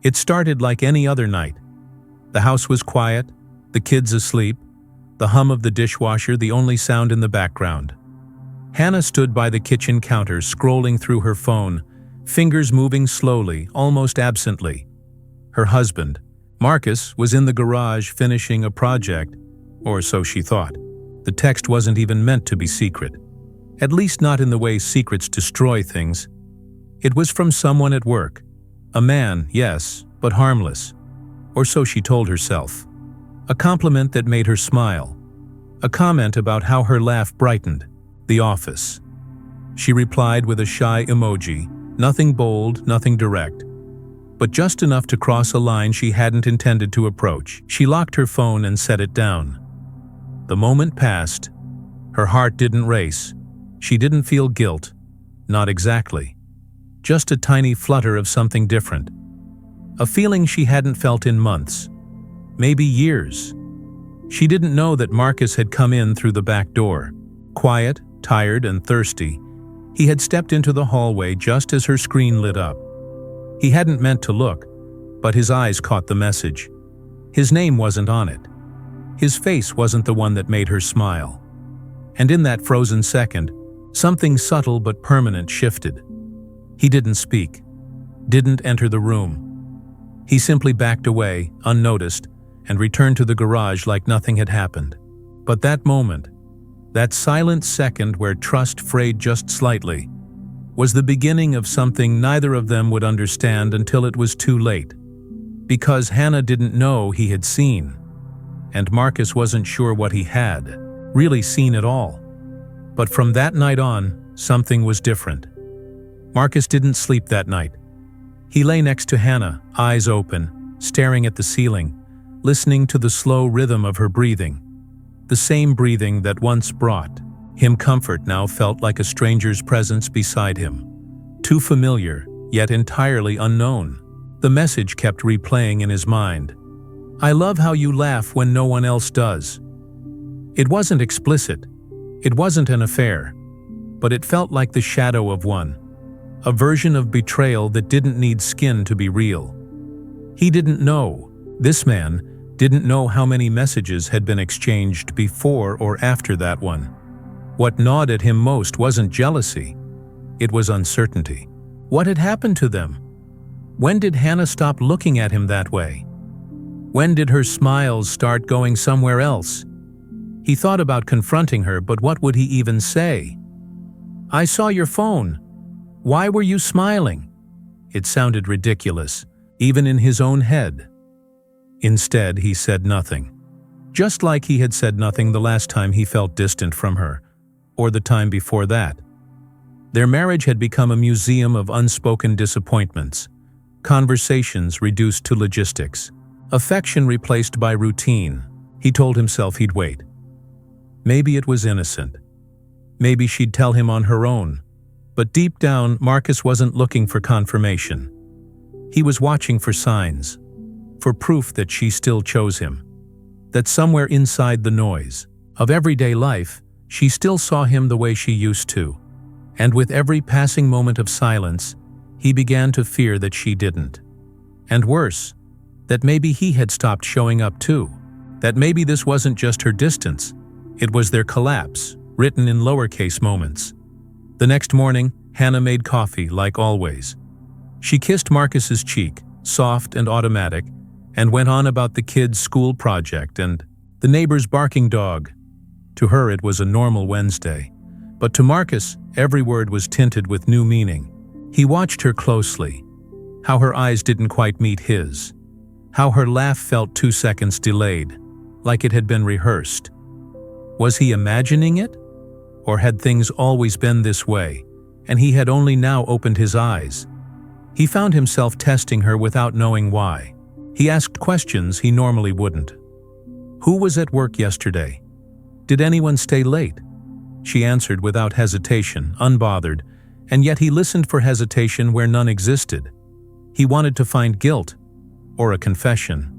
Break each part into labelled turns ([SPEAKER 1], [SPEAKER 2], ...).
[SPEAKER 1] It started like any other night. The house was quiet, the kids asleep, the hum of the dishwasher the only sound in the background. Hannah stood by the kitchen counter scrolling through her phone, fingers moving slowly, almost absently. Her husband, Marcus, was in the garage finishing a project, or so she thought. The text wasn't even meant to be secret. At least not in the way secrets destroy things. It was from someone at work. A man, yes, but harmless. Or so she told herself. A compliment that made her smile. A comment about how her laugh brightened. The office. She replied with a shy emoji, nothing bold, nothing direct. But just enough to cross a line she hadn't intended to approach. She locked her phone and set it down. The moment passed. Her heart didn't race. She didn't feel guilt. Not exactly. Just a tiny flutter of something different. A feeling she hadn't felt in months. Maybe years. She didn't know that Marcus had come in through the back door. Quiet, tired, and thirsty, he had stepped into the hallway just as her screen lit up. He hadn't meant to look, but his eyes caught the message. His name wasn't on it. His face wasn't the one that made her smile. And in that frozen second, something subtle but permanent shifted. He didn't speak, didn't enter the room. He simply backed away, unnoticed, and returned to the garage like nothing had happened. But that moment, that silent second where trust frayed just slightly, was the beginning of something neither of them would understand until it was too late. Because Hannah didn't know he had seen, and Marcus wasn't sure what he had really seen at all. But from that night on, something was different. Marcus didn't sleep that night. He lay next to Hannah, eyes open, staring at the ceiling, listening to the slow rhythm of her breathing. The same breathing that once brought him comfort now felt like a stranger's presence beside him. Too familiar, yet entirely unknown. The message kept replaying in his mind. "I love how you laugh when no one else does." It wasn't explicit. It wasn't an affair. But it felt like the shadow of one. A version of betrayal that didn't need skin to be real. He didn't know. This man didn't know how many messages had been exchanged before or after that one. What gnawed at him most wasn't jealousy. It was uncertainty. What had happened to them? When did Hannah stop looking at him that way? When did her smiles start going somewhere else? He thought about confronting her, but what would he even say? "I saw your phone. Why were you smiling?" It sounded ridiculous, even in his own head. Instead, he said nothing. Just like he had said nothing the last time he felt distant from her, or the time before that. Their marriage had become a museum of unspoken disappointments, conversations reduced to logistics, affection replaced by routine. He told himself he'd wait. Maybe it was innocent. Maybe she'd tell him on her own. But deep down, Marcus wasn't looking for confirmation. He was watching for signs. For proof that she still chose him. That somewhere inside the noise of everyday life, she still saw him the way she used to. And with every passing moment of silence, he began to fear that she didn't. And worse, that maybe he had stopped showing up too. That maybe this wasn't just her distance, it was their collapse, written in lowercase moments. The next morning, Hannah made coffee like always. She kissed Marcus's cheek, soft and automatic, and went on about the kids' school project and the neighbor's barking dog. To her it was a normal Wednesday, but to Marcus every word was tinted with new meaning. He watched her closely, how her eyes didn't quite meet his, how her laugh felt 2 seconds delayed, like it had been rehearsed. Was he imagining it? Or had things always been this way, and he had only now opened his eyes? He found himself testing her without knowing why. He asked questions he normally wouldn't. Who was at work yesterday? Did anyone stay late? She answered without hesitation, unbothered, and yet he listened for hesitation where none existed. He wanted to find guilt, or a confession,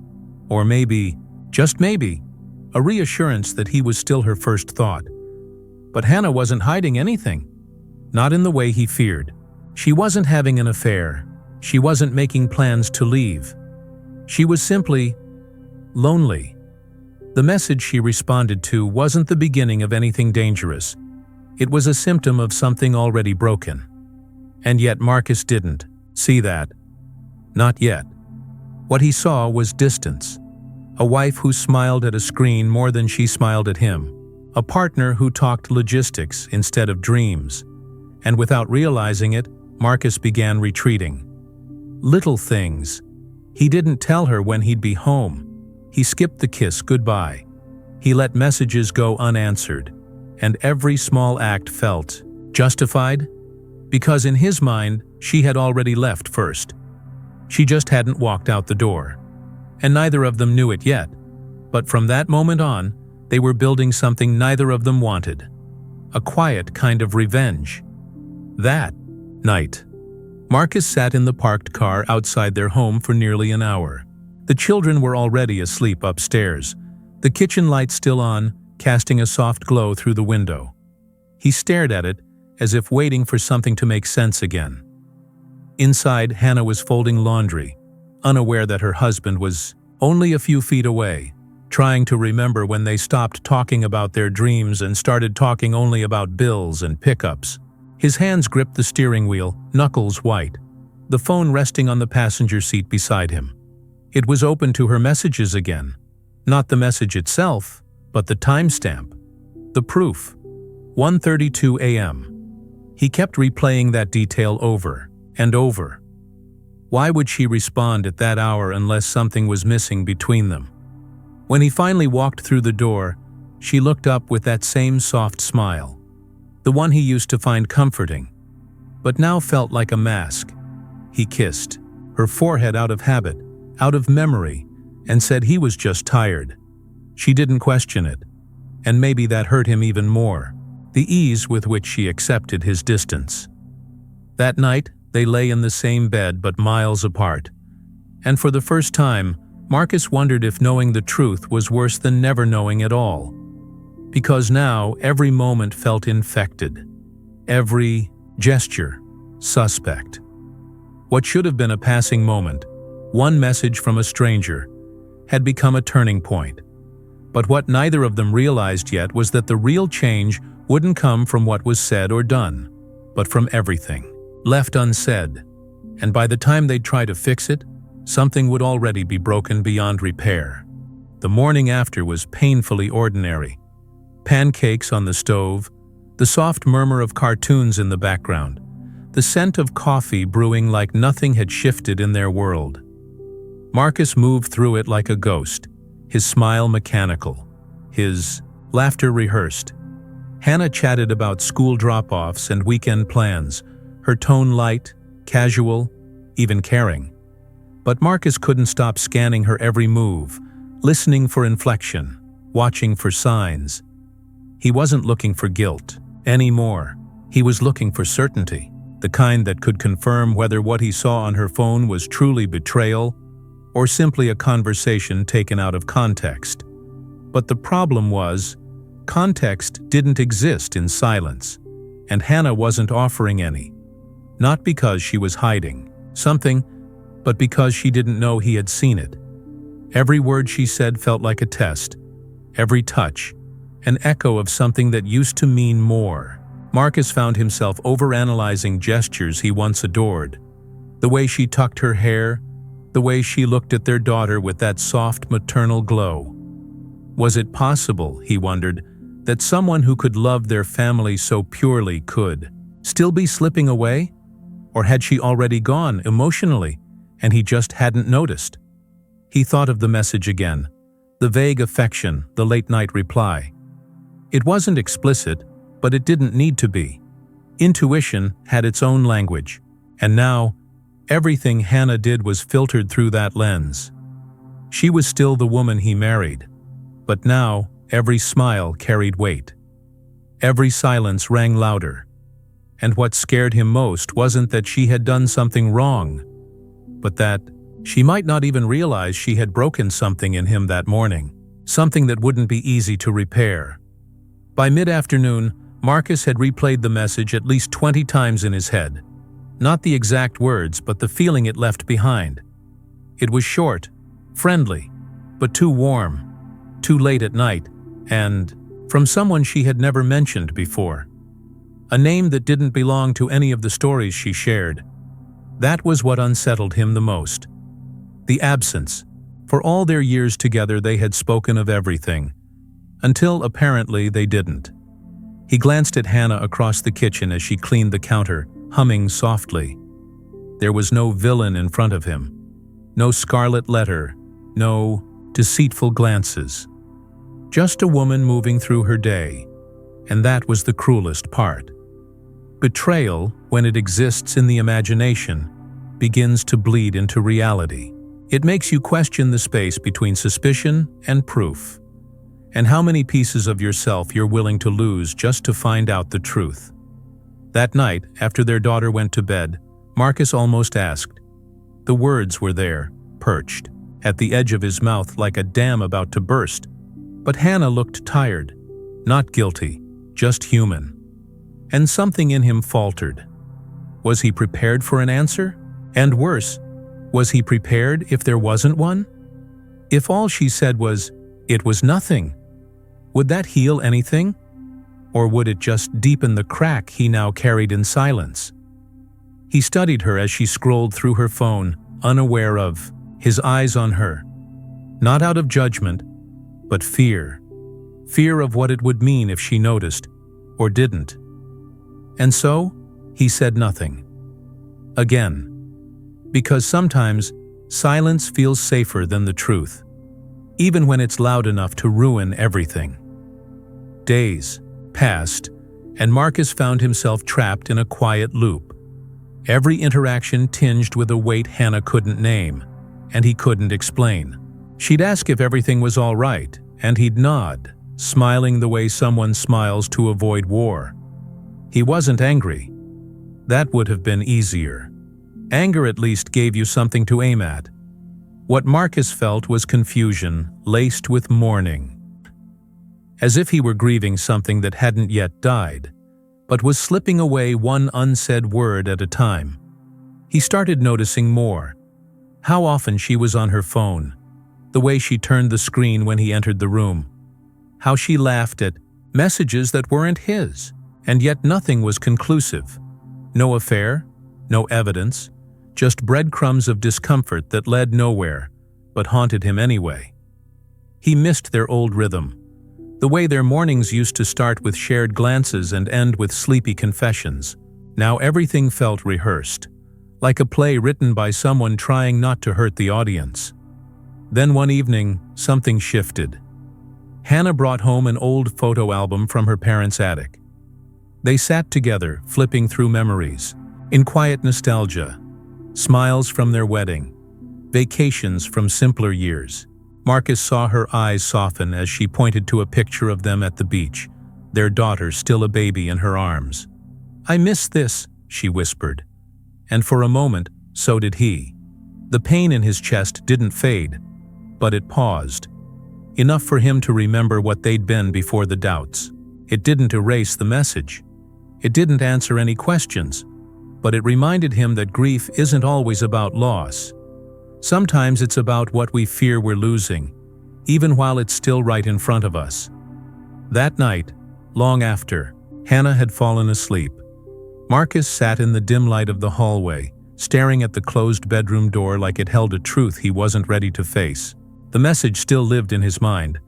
[SPEAKER 1] or maybe, just maybe, a reassurance that he was still her first thought. But Hannah wasn't hiding anything. Not in the way he feared. She wasn't having an affair. She wasn't making plans to leave. She was simply lonely. The message she responded to wasn't the beginning of anything dangerous. It was a symptom of something already broken. And yet Marcus didn't see that. Not yet. What he saw was distance. A wife who smiled at a screen more than she smiled at him. A partner who talked logistics instead of dreams. And without realizing it, Marcus began retreating. Little things. He didn't tell her when he'd be home. He skipped the kiss goodbye. He let messages go unanswered. And every small act felt justified, because in his mind, she had already left first. She just hadn't walked out the door. And neither of them knew it yet. But from that moment on, they were building something neither of them wanted. A quiet kind of revenge. That night, Marcus sat in the parked car outside their home for nearly an hour. The children were already asleep upstairs, the kitchen light still on, casting a soft glow through the window. He stared at it, as if waiting for something to make sense again. Inside, Hannah was folding laundry, unaware that her husband was only a few feet away, trying to remember when they stopped talking about their dreams and started talking only about bills and pickups. His hands gripped the steering wheel, knuckles white, the phone resting on the passenger seat beside him. It was open to her messages again. Not the message itself, but the timestamp. The proof. 1:32 a.m. He kept replaying that detail over and over. Why would she respond at that hour unless something was missing between them? When he finally walked through the door, she looked up with that same soft smile. The one he used to find comforting, but now felt like a mask. He kissed her forehead out of habit, out of memory, and said he was just tired. She didn't question it, and maybe that hurt him even more, the ease with which she accepted his distance. That night, they lay in the same bed but miles apart. And for the first time, Marcus wondered if knowing the truth was worse than never knowing at all. Because now, every moment felt infected. Every gesture, suspect. What should have been a passing moment, one message from a stranger, had become a turning point. But what neither of them realized yet was that the real change wouldn't come from what was said or done, but from everything left unsaid. And by the time they'd try to fix it, something would already be broken beyond repair. The morning after was painfully ordinary. Pancakes on the stove, the soft murmur of cartoons in the background, the scent of coffee brewing like nothing had shifted in their world. Marcus moved through it like a ghost, his smile mechanical, his laughter rehearsed. Hannah chatted about school drop-offs and weekend plans, her tone light, casual, even caring. But Marcus couldn't stop scanning her every move, listening for inflection, watching for signs. He wasn't looking for guilt anymore. He was looking for certainty, the kind that could confirm whether what he saw on her phone was truly betrayal or simply a conversation taken out of context. But the problem was, context didn't exist in silence, and Hannah wasn't offering any. Not because she was hiding something, but because she didn't know he had seen it. Every word she said felt like a test, every touch, an echo of something that used to mean more. Marcus found himself overanalyzing gestures he once adored. The way she tucked her hair, the way she looked at their daughter with that soft maternal glow. Was it possible, he wondered, that someone who could love their family so purely could still be slipping away? Or had she already gone emotionally, and he just hadn't noticed? He thought of the message again, the vague affection, the late-night reply. It wasn't explicit, but it didn't need to be. Intuition had its own language, and now, everything Hannah did was filtered through that lens. She was still the woman he married, but now every smile carried weight. Every silence rang louder. And what scared him most wasn't that she had done something wrong, but that she might not even realize she had broken something in him that morning, something that wouldn't be easy to repair. By mid-afternoon, Marcus had replayed the message at least 20 times in his head. Not the exact words, but the feeling it left behind. It was short, friendly, but too warm, too late at night, and from someone she had never mentioned before. A name that didn't belong to any of the stories she shared. That was what unsettled him the most. The absence. For all their years together they had spoken of everything, until apparently they didn't. He glanced at Hannah across the kitchen as she cleaned the counter, humming softly. There was no villain in front of him. No scarlet letter, no deceitful glances. Just a woman moving through her day, and that was the cruelest part. Betrayal, when it exists in the imagination, begins to bleed into reality. It makes you question the space between suspicion and proof, and how many pieces of yourself you're willing to lose just to find out the truth. That night, after their daughter went to bed, Marcus almost asked. The words were there, perched, at the edge of his mouth like a dam about to burst. But Hannah looked tired, not guilty, just human. And something in him faltered. Was he prepared for an answer? And worse, was he prepared if there wasn't one? If all she said was, "It was nothing," would that heal anything? Or would it just deepen the crack he now carried in silence? He studied her as she scrolled through her phone, unaware of, his eyes on her. Not out of judgment, but fear. Fear of what it would mean if she noticed, or didn't. And so, he said nothing. Again. Because sometimes, silence feels safer than the truth, even when it's loud enough to ruin everything. Days passed, and Marcus found himself trapped in a quiet loop. Every interaction tinged with a weight Hannah couldn't name, and he couldn't explain. She'd ask if everything was all right, and he'd nod, smiling the way someone smiles to avoid war. He wasn't angry. That would have been easier. Anger at least gave you something to aim at. What Marcus felt was confusion, laced with mourning. As if he were grieving something that hadn't yet died, but was slipping away one unsaid word at a time. He started noticing more. How often she was on her phone, the way she turned the screen when he entered the room, how she laughed at messages that weren't his, and yet nothing was conclusive. No affair, no evidence, just breadcrumbs of discomfort that led nowhere, but haunted him anyway. He missed their old rhythm, the way their mornings used to start with shared glances and end with sleepy confessions. Now everything felt rehearsed, like a play written by someone trying not to hurt the audience. Then one evening, something shifted. Hannah brought home an old photo album from her parents' attic. They sat together, flipping through memories, in quiet nostalgia, smiles from their wedding, vacations from simpler years. Marcus saw her eyes soften as she pointed to a picture of them at the beach, their daughter still a baby in her arms. "I miss this," she whispered. And for a moment, so did he. The pain in his chest didn't fade, but it paused. Enough for him to remember what they'd been before the doubts. It didn't erase the message. It didn't answer any questions, but it reminded him that grief isn't always about loss. Sometimes it's about what we fear we're losing, even while it's still right in front of us. That night, long after, Hannah had fallen asleep. Marcus sat in the dim light of the hallway, staring at the closed bedroom door like it held a truth he wasn't ready to face. The message still lived in his mind,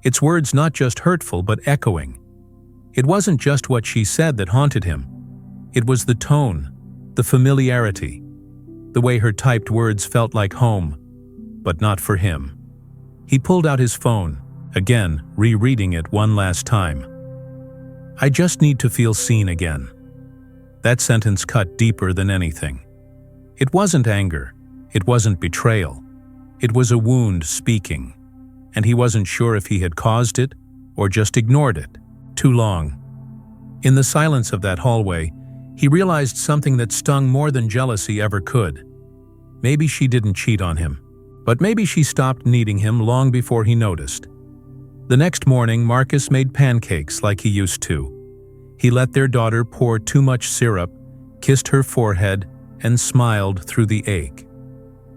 [SPEAKER 1] its words not just hurtful but echoing. It wasn't just what she said that haunted him. It was the tone, the familiarity, the way her typed words felt like home, but not for him. He pulled out his phone, again rereading it one last time. "I just need to feel seen again." That sentence cut deeper than anything. It wasn't anger, it wasn't betrayal. It was a wound speaking, and he wasn't sure if he had caused it or just ignored it too long. In the silence of that hallway, he realized something that stung more than jealousy ever could. Maybe she didn't cheat on him, but maybe she stopped needing him long before he noticed. The next morning, Marcus made pancakes like he used to. He let their daughter pour too much syrup, kissed her forehead, and smiled through the ache.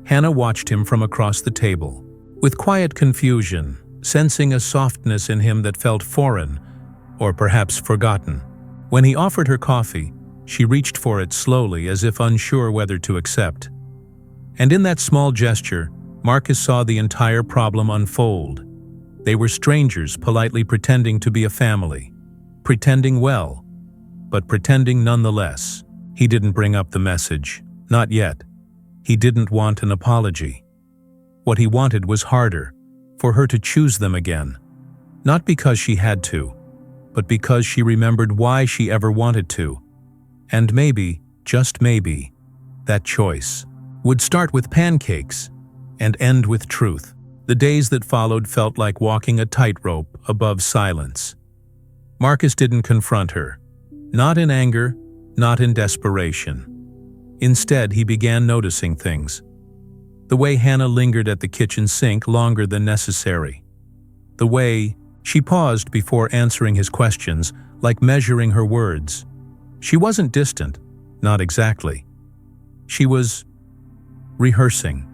[SPEAKER 1] Hannah watched him from across the table, with quiet confusion, sensing a softness in him that felt foreign, or perhaps forgotten. When he offered her coffee, she reached for it slowly as if unsure whether to accept. And in that small gesture, Marcus saw the entire problem unfold. They were strangers politely pretending to be a family. Pretending well, but pretending nonetheless. He didn't bring up the message. Not yet. He didn't want an apology. What he wanted was harder, for her to choose them again. Not because she had to, but because she remembered why she ever wanted to. And maybe, just maybe, that choice would start with pancakes and end with truth. The days that followed felt like walking a tightrope above silence. Marcus didn't confront her. Not in anger, not in desperation. Instead, he began noticing things. The way Hannah lingered at the kitchen sink longer than necessary. The way she paused before answering his questions, like measuring her words. She wasn't distant, not exactly. She was rehearsing.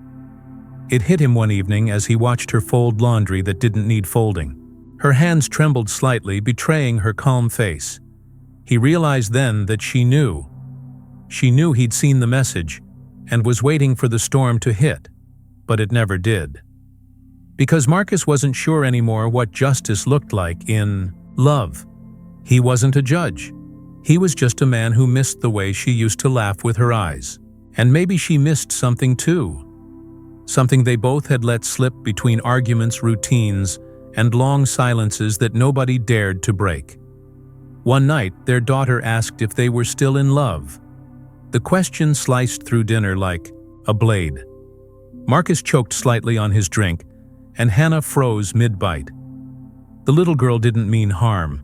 [SPEAKER 1] It hit him one evening as he watched her fold laundry that didn't need folding. Her hands trembled slightly, betraying her calm face. He realized then that she knew. She knew he'd seen the message and was waiting for the storm to hit, but it never did. Because Marcus wasn't sure anymore what justice looked like in love. He wasn't a judge. He was just a man who missed the way she used to laugh with her eyes. And maybe she missed something too. Something they both had let slip between arguments, routines, and long silences that nobody dared to break. One night, their daughter asked if they were still in love. The question sliced through dinner like a blade. Marcus choked slightly on his drink, and Hannah froze mid-bite. The little girl didn't mean harm.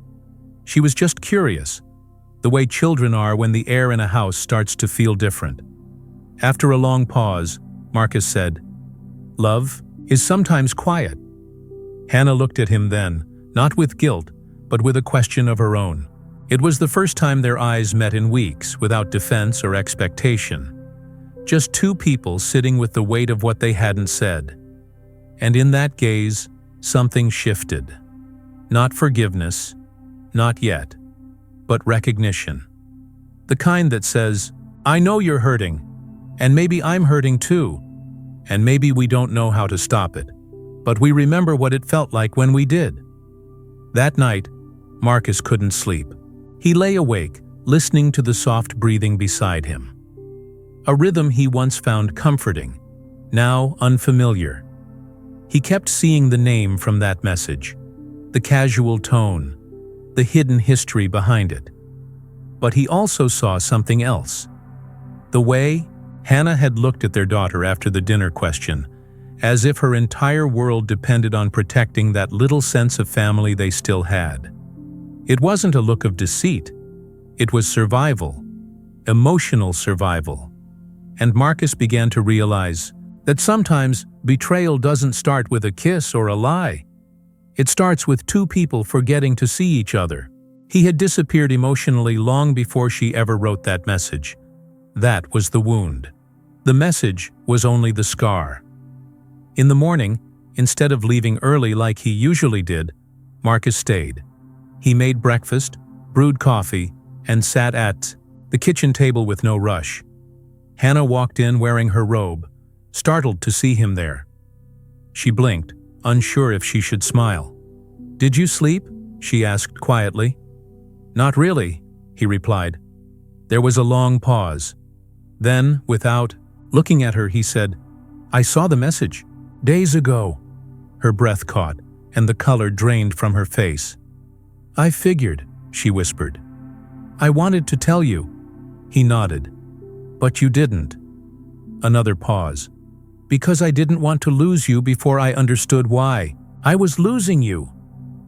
[SPEAKER 1] She was just curious, the way children are when the air in a house starts to feel different. After a long pause, Marcus said, "Love is sometimes quiet." Hannah looked at him then, not with guilt, but with a question of her own. It was the first time their eyes met in weeks, without defense or expectation. Just two people sitting with the weight of what they hadn't said. And in that gaze, something shifted. Not forgiveness, not yet, but recognition. The kind that says, "I know you're hurting, and maybe I'm hurting too, and maybe we don't know how to stop it, but we remember what it felt like when we did." That night, Marcus couldn't sleep. He lay awake, listening to the soft breathing beside him. A rhythm he once found comforting, now unfamiliar. He kept seeing the name from that message, the casual tone, the hidden history behind it. But he also saw something else. The way Hannah had looked at their daughter after the dinner question, as if her entire world depended on protecting that little sense of family they still had. It wasn't a look of deceit. It was survival, emotional survival. And Marcus began to realize that sometimes betrayal doesn't start with a kiss or a lie. It starts with two people forgetting to see each other. He had disappeared emotionally long before she ever wrote that message. That was the wound. The message was only the scar. In the morning, instead of leaving early like he usually did, Marcus stayed. He made breakfast, brewed coffee, and sat at the kitchen table with no rush. Hannah walked in wearing her robe, startled to see him there. She blinked, unsure if she should smile. "Did you sleep?" she asked quietly. "Not really," he replied. There was a long pause. Then, without looking at her, he said, "I saw the message. Days ago." Her breath caught, and the color drained from her face. "I figured," she whispered. "I wanted to tell you." He nodded. "But you didn't." Another pause. "Because I didn't want to lose you before I understood why. I was losing you."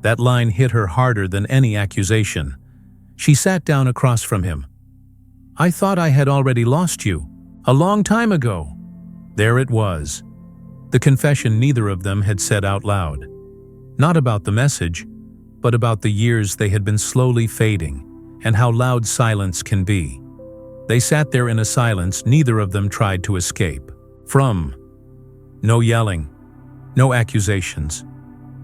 [SPEAKER 1] That line hit her harder than any accusation. She sat down across from him. "I thought I had already lost you. A long time ago." There it was. The confession neither of them had said out loud. Not about the message, but about the years they had been slowly fading, and how loud silence can be. They sat there in a silence neither of them tried to escape from. No yelling, no accusations.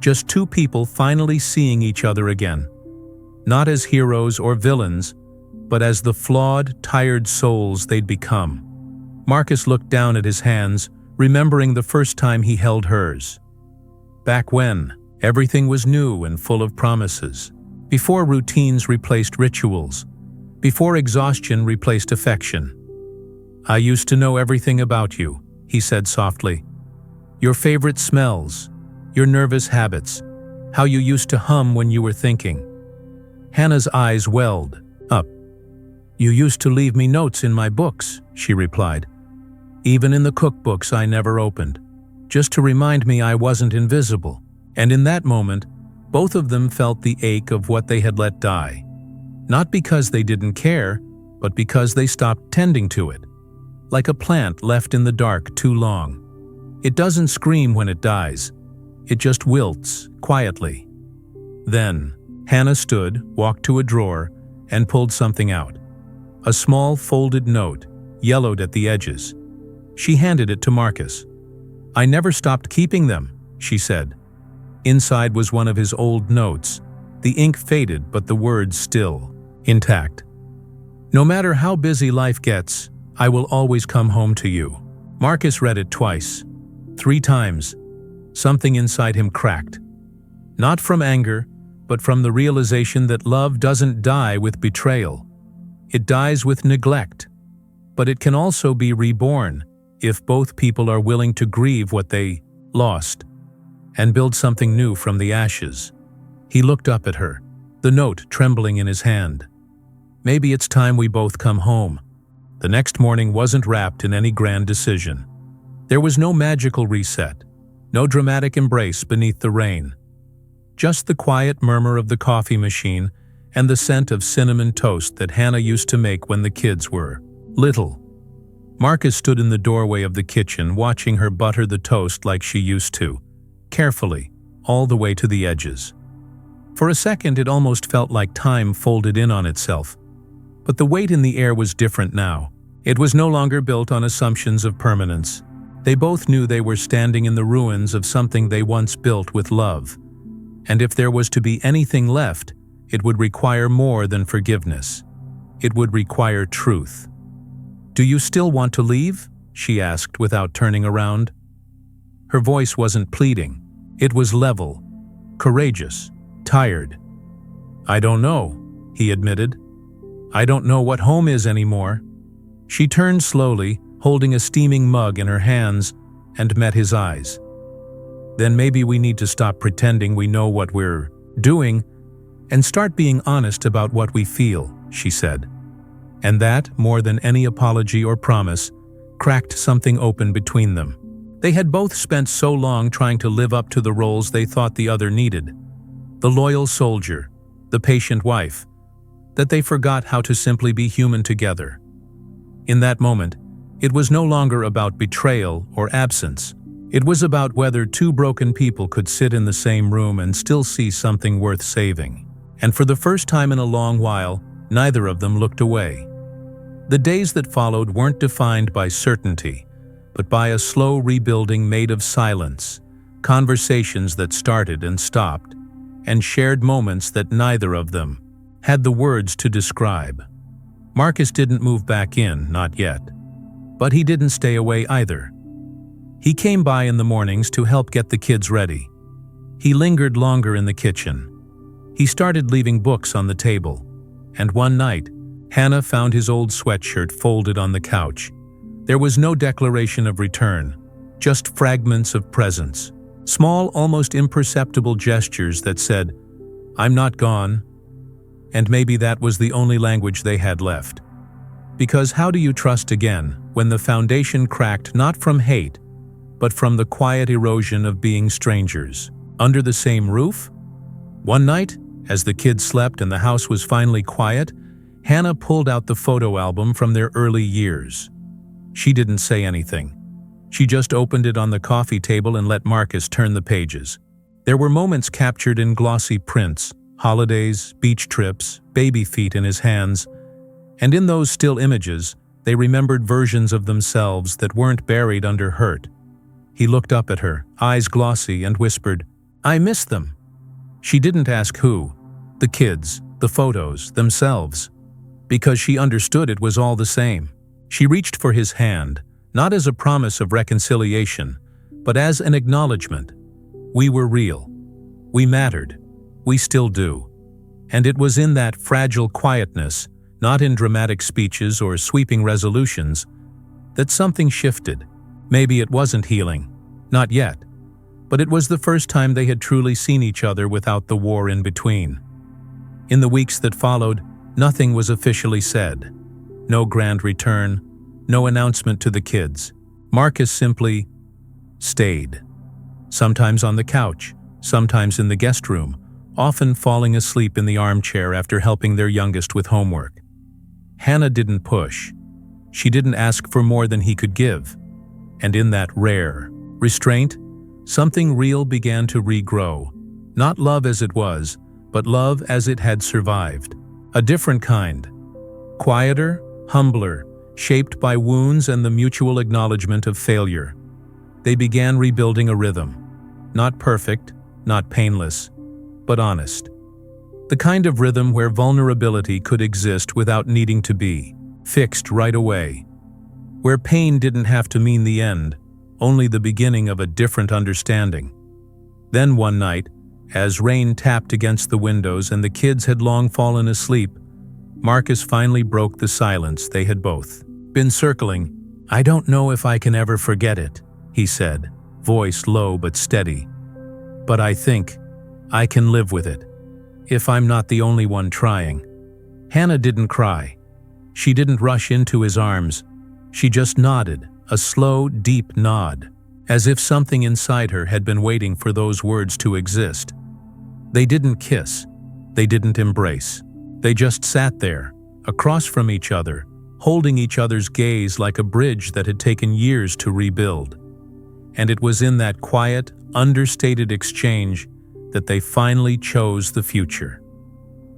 [SPEAKER 1] Just two people finally seeing each other again. Not as heroes or villains, but as the flawed, tired souls they'd become. Marcus looked down at his hands, remembering the first time he held hers. Back when, everything was new and full of promises. Before routines replaced rituals. Before exhaustion replaced affection. "I used to know everything about you," he said softly. "Your favorite smells, your nervous habits, how you used to hum when you were thinking." Hannah's eyes welled up. "You used to leave me notes in my books," she replied. "Even in the cookbooks I never opened, just to remind me I wasn't invisible." And in that moment, both of them felt the ache of what they had let die. Not because they didn't care, but because they stopped tending to it. Like a plant left in the dark too long. It doesn't scream when it dies. It just wilts, quietly. Then, Hannah stood, walked to a drawer, and pulled something out. A small folded note, yellowed at the edges. She handed it to Marcus. "I never stopped keeping them," she said. Inside was one of his old notes. The ink faded, but the words still intact. "No matter how busy life gets, I will always come home to you." Marcus read it twice, 3 times. Something inside him cracked. Not from anger, but from the realization that love doesn't die with betrayal. It dies with neglect. But it can also be reborn if both people are willing to grieve what they lost and build something new from the ashes. He looked up at her, the note trembling in his hand. "Maybe it's time we both come home." The next morning wasn't wrapped in any grand decision. There was no magical reset, no dramatic embrace beneath the rain. Just the quiet murmur of the coffee machine and the scent of cinnamon toast that Hannah used to make when the kids were little. Marcus stood in the doorway of the kitchen watching her butter the toast like she used to, carefully, all the way to the edges. For a second it almost felt like time folded in on itself. But the weight in the air was different now. It was no longer built on assumptions of permanence. They both knew they were standing in the ruins of something they once built with love. And if there was to be anything left, it would require more than forgiveness. It would require truth. "Do you still want to leave?" she asked without turning around. Her voice wasn't pleading. It was level, courageous, tired. "I don't know," he admitted. "I don't know what home is anymore." She turned slowly, holding a steaming mug in her hands, and met his eyes. "Then maybe we need to stop pretending we know what we're doing and start being honest about what we feel," she said. And that, more than any apology or promise, cracked something open between them. They had both spent so long trying to live up to the roles they thought the other needed. The loyal soldier, the patient wife, that they forgot how to simply be human together. In that moment, it was no longer about betrayal or absence. It was about whether two broken people could sit in the same room and still see something worth saving. And for the first time in a long while, neither of them looked away. The days that followed weren't defined by certainty, but by a slow rebuilding made of silence, conversations that started and stopped, and shared moments that neither of them had the words to describe. Marcus didn't move back in, not yet. But he didn't stay away either. He came by in the mornings to help get the kids ready. He lingered longer in the kitchen. He started leaving books on the table. And one night, Hannah found his old sweatshirt folded on the couch. There was no declaration of return, just fragments of presence. Small, almost imperceptible gestures that said, "I'm not gone." And maybe that was the only language they had left. Because how do you trust again when the foundation cracked not from hate, but from the quiet erosion of being strangers, under the same roof? One night, as the kids slept and the house was finally quiet, Hannah pulled out the photo album from their early years. She didn't say anything. She just opened it on the coffee table and let Marcus turn the pages. There were moments captured in glossy prints, holidays, beach trips, baby feet in his hands, And in those still images, they remembered versions of themselves that weren't buried under hurt. He looked up at her, eyes glossy, and whispered, "I miss them." She didn't ask who, the kids, the photos, themselves, because she understood it was all the same. She reached for his hand, not as a promise of reconciliation, but as an acknowledgement. We were real. We mattered. We still do. And it was in that fragile quietness, not in dramatic speeches or sweeping resolutions, that something shifted. Maybe it wasn't healing. Not yet. But it was the first time they had truly seen each other without the war in between. In the weeks that followed, nothing was officially said. No grand return, no announcement to the kids. Marcus simply stayed. Sometimes on the couch, sometimes in the guest room, often falling asleep in the armchair after helping their youngest with homework. Hannah didn't push. She didn't ask for more than he could give. And in that rare restraint, something real began to regrow. Not love as it was, but love as it had survived. A different kind. Quieter, humbler, shaped by wounds and the mutual acknowledgement of failure. They began rebuilding a rhythm. Not perfect, not painless, but honest. The kind of rhythm where vulnerability could exist without needing to be fixed right away. Where pain didn't have to mean the end, only the beginning of a different understanding. Then one night, as rain tapped against the windows and the kids had long fallen asleep, Marcus finally broke the silence they had both been circling. "I don't know if I can ever forget it," he said, voice low but steady. "But I think I can live with it, if I'm not the only one trying." Hannah didn't cry. She didn't rush into his arms. She just nodded, a slow, deep nod, as if something inside her had been waiting for those words to exist. They didn't kiss. They didn't embrace. They just sat there, across from each other, holding each other's gaze like a bridge that had taken years to rebuild. And it was in that quiet, understated exchange that they finally chose the future.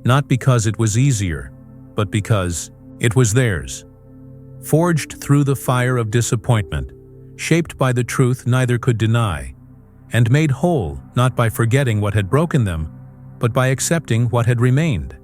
[SPEAKER 1] Not because it was easier, but because it was theirs. Forged through the fire of disappointment, shaped by the truth neither could deny, and made whole not by forgetting what had broken them, but by accepting what had remained.